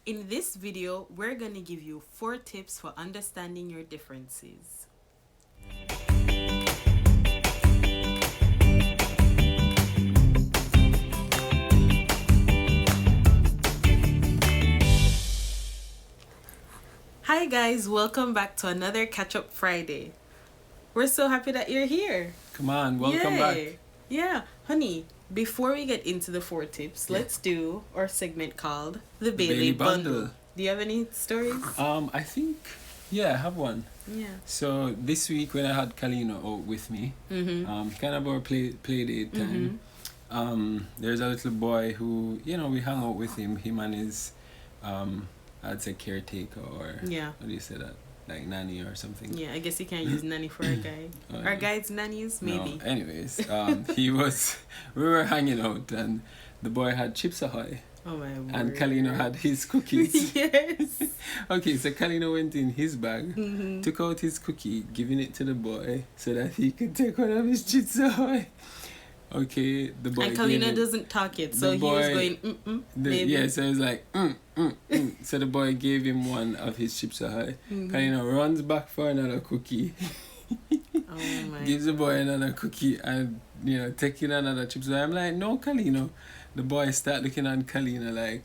In this video, we're going to give you 4 tips for understanding your differences. Hi guys, welcome back to another Catch Up Friday. We're so happy that you're here. Come on, welcome back. Yeah, honey, before we get into the 4 tips, let's do our segment called The Bailey Bundle. Do you have any stories? I think, I have one. Yeah. So this week when I had Kalino out with me, kind of our play date time, there's a little boy who, we hung out with him and his, I'd say caretaker or, how do you say that? Like nanny or something. Yeah, I guess you can't use nanny for a guy. Are guys nannies? Maybe. No, anyways, we were hanging out and the boy had Chips Ahoy. Oh my word. And Kalino had his cookies. Yes. Okay, so Kalino went in his bag, took out his cookie, giving it to the boy so that he could take one of his Chips Ahoy. Okay, the boy. And Kalina doesn't talk it, so he was going, maybe. Yeah, so he was like, So the boy gave him one of his Chips Ahoy. Kalina runs back for another cookie. Oh my. Gives the boy another cookie and, taking another Chips Ahoy. I'm like, no, Kalino. The boy start looking at Kalina like,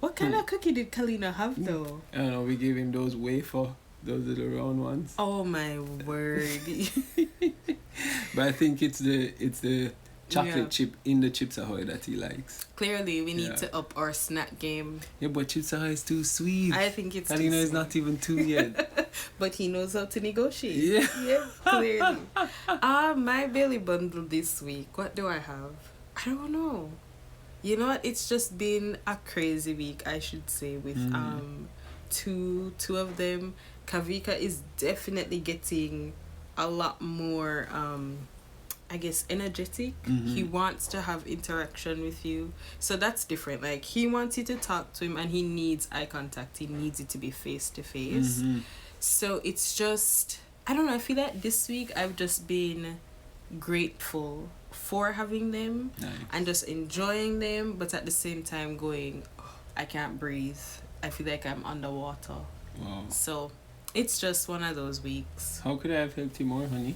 what kind of cookie did Kalina have though? I don't know, we gave him those wafer, those little round ones. Oh my word. But I think it's the chocolate chip in the Chips Ahoy that he likes. Clearly, we need to up our snack game. Yeah, but Chips Ahoy is too sweet. I think it's Kalina is not even 2 yet. But he knows how to negotiate. Yeah. Yeah, clearly. My Bailey bundle this week. What do I have? I don't know. You know what? It's just been a crazy week, I should say, with two of them. Kavika is definitely getting a lot more I guess energetic. He wants to have interaction with you, so that's different. Like, he wants you to talk to him and he needs eye contact. He needs it to be face to face. So it's just, I don't know, I feel like this week I've just been grateful for having them. Nice. And just enjoying them, but at the same time going, I can't breathe, I feel like I'm underwater. Wow. So it's just one of those weeks. How could I have helped you more, honey?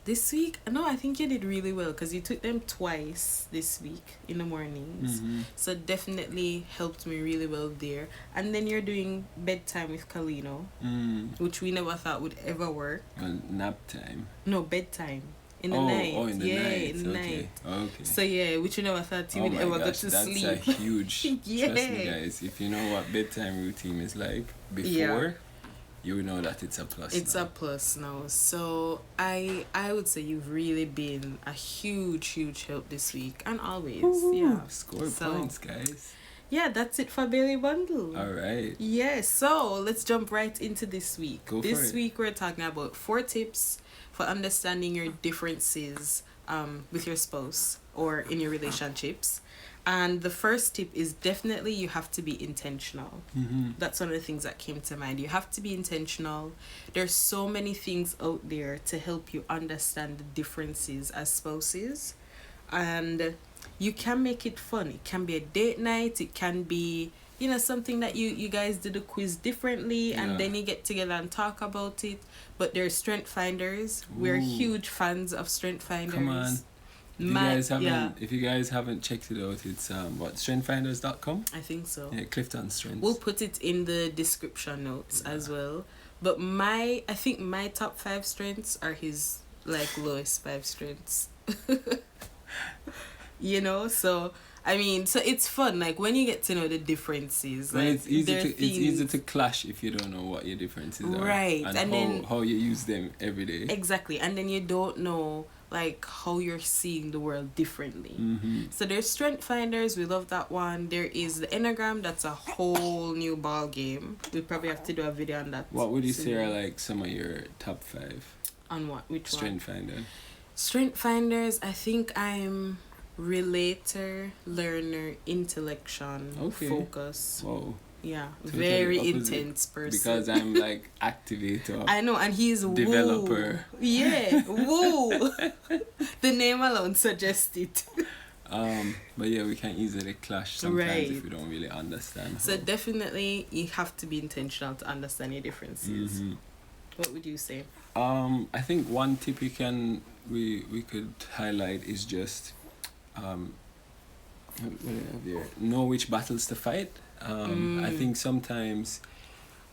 This week, no, I think you did really well because you took them twice this week in the mornings. So definitely helped me really well there. And then you're doing bedtime with Kalino, which we never thought would ever work. Well, nap time. No, bedtime. In the night. Oh, in the night. In the night. Okay. So which you never thought he would ever go to sleep. That's a huge, trust me guys, if you know what bedtime routine is like before, you know that it's a plus. It's a plus now. So I would say you've really been a huge help this week and always. Score points, guys. Yeah, that's it for Bailey Bundle. All right. Yeah, so let's jump right into this week. Go for this it. week we're talking about 4 tips for understanding your differences with your spouse or in your relationships. And the first tip is definitely you have to be intentional. That's one of the things that came to mind. You have to be intentional. There's so many things out there to help you understand the differences as spouses. And you can make it fun. It can be a date night. It can be, something that you guys did a quiz differently and then you get together and talk about it. But there's strength finders. We're huge fans of strength finders. Come on. If you guys haven't checked it out, it's strengthfinders.com. I think so. Yeah, Clifton Strengths. We'll put it in the description notes as well. But I think my top 5 strengths are his lowest 5 strengths. So so it's fun. Like, when you get to know the differences, well, it's easy to clash if you don't know what your differences are, right? And then how you use them every day. Exactly, and then you don't know how you're seeing the world differently. So there's strength finders. We love that one. There is the Enneagram. That's a whole new ball game. We probably have to do a video on that. What would you say are some of your top 5? On what? Which strength finder? Strength finders. I think I'm relator, learner, intellection, focus. Whoa. Yeah, totally very intense person. Because I'm activator. I know, and he's developer. Woo. Yeah, woo. The name alone suggests it. But yeah, we can easily clash sometimes Right. if we don't really understand. So definitely you have to be intentional to understand your differences. What would you say? I think one tip we could highlight is just what do I have here? Know which battles to fight. I think sometimes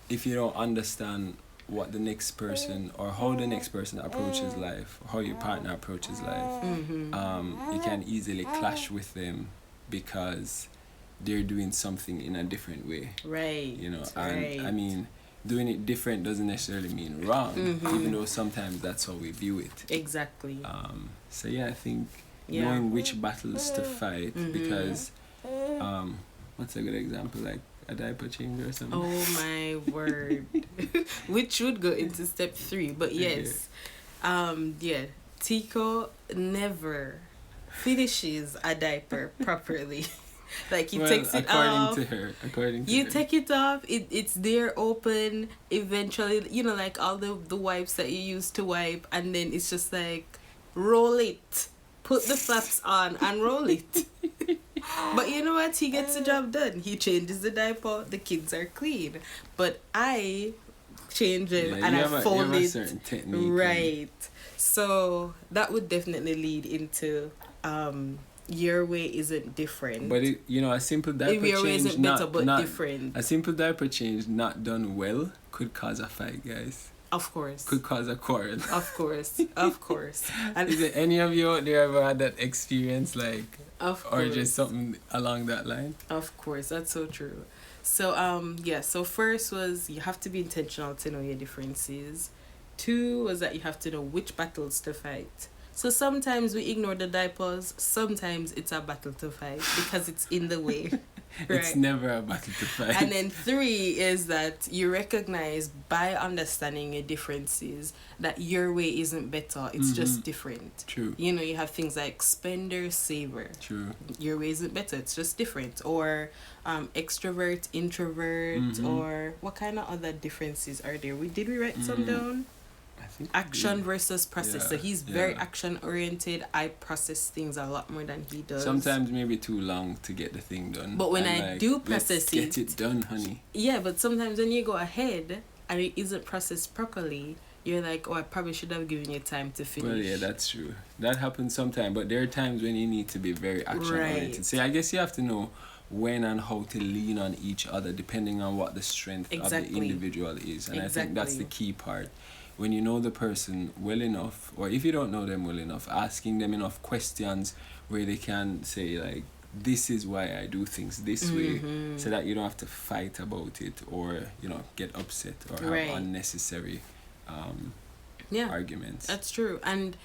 if you don't understand what the next person or how the next person approaches life, or how your partner approaches life, you can easily clash with them because they're doing something in a different way. Right. You know, right. and I mean, doing it different doesn't necessarily mean wrong, even though sometimes that's how we view it. Exactly. So yeah, I think knowing which battles to fight, because what's a good example, like a diaper change or something? Oh my word. Which would go into step 3, but yes. Teko never finishes a diaper properly. Like he takes it off. According to you her. take it off, it's there open, eventually, you know, like all the wipes that you use to wipe, and then it's just like, roll it. Put the flaps on and roll it. But you know what? He gets the job done. He changes the diaper, the kids are clean. But I change it and I fold it. Certain technique. Right. So that would definitely lead into your way isn't different. But it, you know, a simple diaper your way change isn't better but different. A simple diaper change not done well could cause a fight, guys. Of course. Could cause a quarrel. Of course. Of course. And is there any of you out there ever had that experience, like, of course, or just something along that line? Of course, that's so true. So so first was you have to be intentional to know your differences. 2 was that you have to know which battles to fight. So sometimes we ignore the diapers, sometimes it's a battle to fight because it's in the way. Right. It's never a battle to fight. And then 3 is that you recognize by understanding your differences that your way isn't better, it's just different. True. You know, you have things like spender, saver. True. Your way isn't better, it's just different. Or extrovert, introvert, or what kind of other differences are there? Did we write some down? Action versus process. So he's very action oriented. I process things a lot more than he does. Sometimes maybe too long to get the thing done. But when I do process it, get it done, honey. Yeah, but sometimes when you go ahead and it isn't processed properly, you're like, oh, I probably should have given you time to finish. Well, yeah, that's true. That happens sometimes, but there are times when you need to be very action oriented. So I guess you have to know when and how to lean on each other depending on what the strength of the individual is. And I think that's the key part. When you know the person well enough, or if you don't know them well enough, asking them enough questions where they can say, like, this is why I do things this way, so that you don't have to fight about it or, you know, get upset or have unnecessary arguments. That's true. And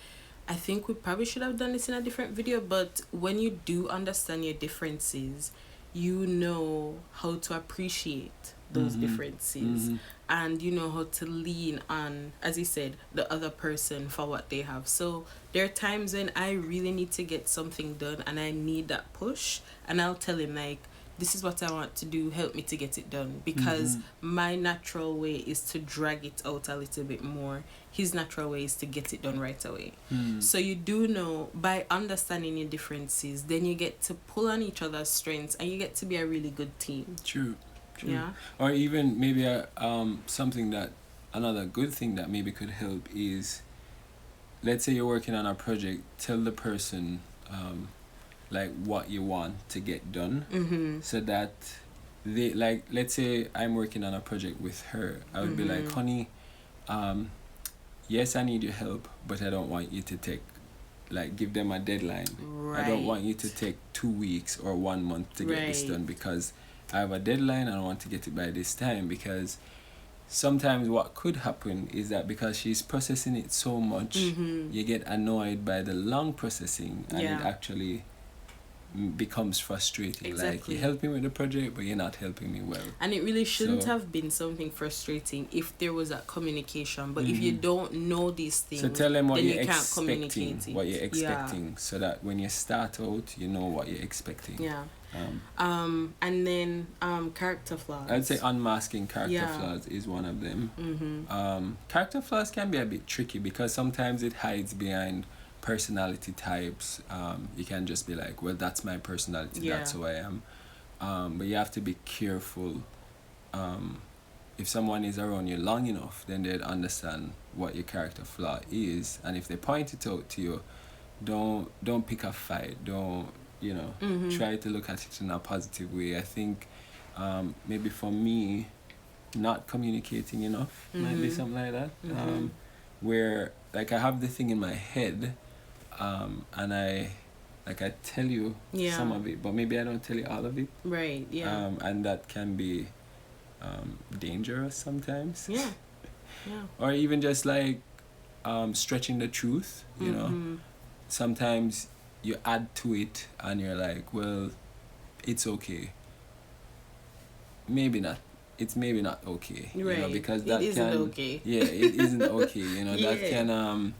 I think we probably should have done this in a different video, but when you do understand your differences, you know how to appreciate those differences, and you know how to lean on, as you said, the other person for what they have. So there are times when I really need to get something done and I need that push, and I'll tell him, like, this is what I want to do, help me to get it done, because my natural way is to drag it out a little bit more. His natural way is to get it done right away. So you do know, by understanding your differences, then you get to pull on each other's strengths and you get to be a really good team. True. Yeah. Or even maybe something that, another good thing that maybe could help is, let's say you're working on a project, tell the person like what you want to get done, so that they, like, let's say I'm working on a project with her, I would be like, honey, yes, I need your help, but I don't want you to take, like, give them a deadline. I don't want you to take 2 weeks or 1 month to get this done, because I have a deadline and I want to get it by this time. Because sometimes what could happen is that because she's processing it so much, you get annoyed by the long processing, and it actually becomes frustrating. Like, you're helping with the project, but you're not helping me well. And it really shouldn't have been something frustrating if there was a communication. But if you don't know these things, so tell them what then you're you can't expecting, communicate it. what you're expecting, so that when you start out, you know what you're expecting. Yeah. And then character flaws. I'd say unmasking character flaws is one of them. Character flaws can be a bit tricky because sometimes it hides behind personality types. You can just be like, well, that's my personality, that's who I am. But you have to be careful. If someone is around you long enough, then they'd understand what your character flaw is, and if they point it out to you, don't pick a fight. Don't, try to look at it in a positive way. I think maybe for me, not communicating enough might be something like that. Where like I have the thing in my head, and I tell you some of it, but maybe I don't tell you all of it. Right. Yeah. And that can be dangerous sometimes. Yeah. Yeah. Or even just like stretching the truth. You know, sometimes you add to it, and you're like, well, it's okay. Maybe not. It's maybe not okay. Right. Because that it isn't okay. Yeah, it isn't okay. Yeah. That can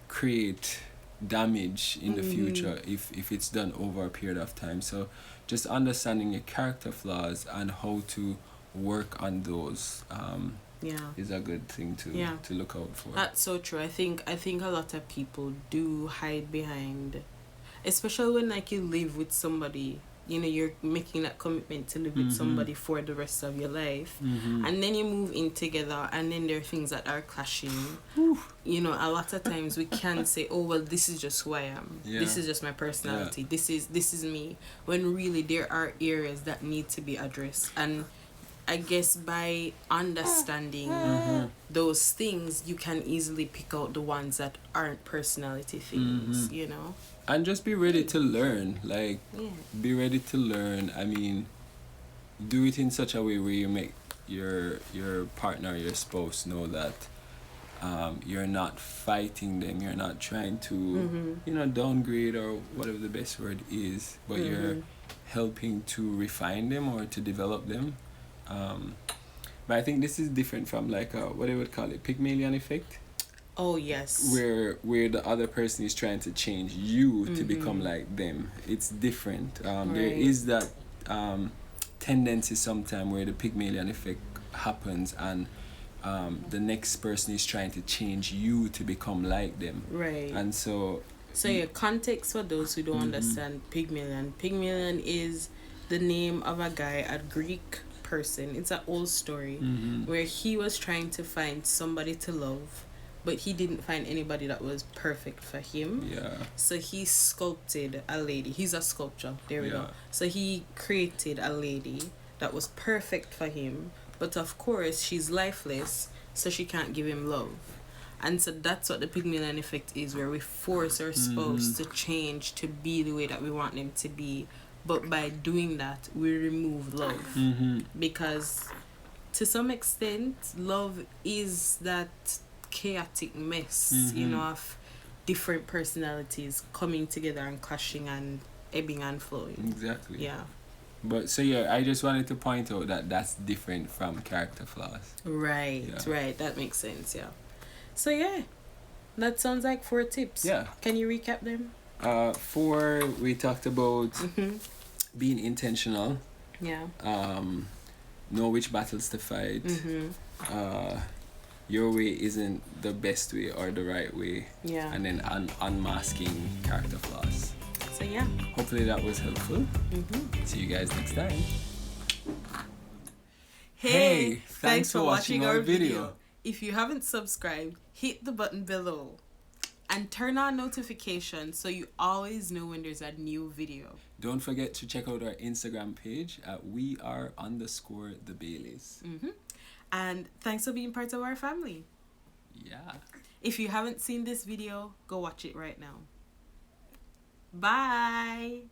create damage in the future if it's done over a period of time. So just understanding your character flaws and how to work on those is a good thing to look out for. That's so true. I think a lot of people do hide behind, especially when like you live with somebody, you're making that commitment to live with somebody for the rest of your life, and then you move in together, and then there are things that are clashing. A lot of times we can say, oh well, this is just who I am, this is just my personality, this is me, when really there are areas that need to be addressed. And I guess by understanding those things, you can easily pick out the ones that aren't personality things, And just be ready to learn. Be ready to learn. I mean, do it in such a way where you make your partner, your spouse know that you're not fighting them. You're not trying to, downgrade or whatever the best word is, but you're helping to refine them or to develop them. But I think this is different from like what I would call it, Pygmalion Effect. Oh yes. Where the other person is trying to change you to become like them. It's different. There is that tendency sometime where the Pygmalion Effect happens, and the next person is trying to change you to become like them. Right. And so context for those who don't understand Pygmalion. Pygmalion is the name of a guy, a Greek person. It's an old story where he was trying to find somebody to love, but he didn't find anybody that was perfect for him. So he sculpted a lady. He's a sculptor. There we go. So he created a lady that was perfect for him, but of course she's lifeless, so she can't give him love. And so that's what the Pygmalion Effect is, where we force our spouse to change to be the way that we want them to be. But by doing that, we remove love. Because to some extent, love is that chaotic mess, of different personalities coming together and clashing and ebbing and flowing. Exactly. Yeah. But so I just wanted to point out that that's different from character flaws. Right. That makes sense, yeah. So yeah, that sounds like 4 tips. Yeah. Can you recap them? 4, we talked about being intentional. Yeah. Know which battles to fight. Your way isn't the best way or the right way. Yeah. And then unmasking character flaws. So yeah. Hopefully that was helpful. See you guys next time. Hey, thanks for watching our video. If you haven't subscribed, hit the button below. And turn on notifications so you always know when there's a new video. Don't forget to check out our Instagram page at @we_are_the_Baileys. And thanks for being part of our family. Yeah. If you haven't seen this video, go watch it right now. Bye.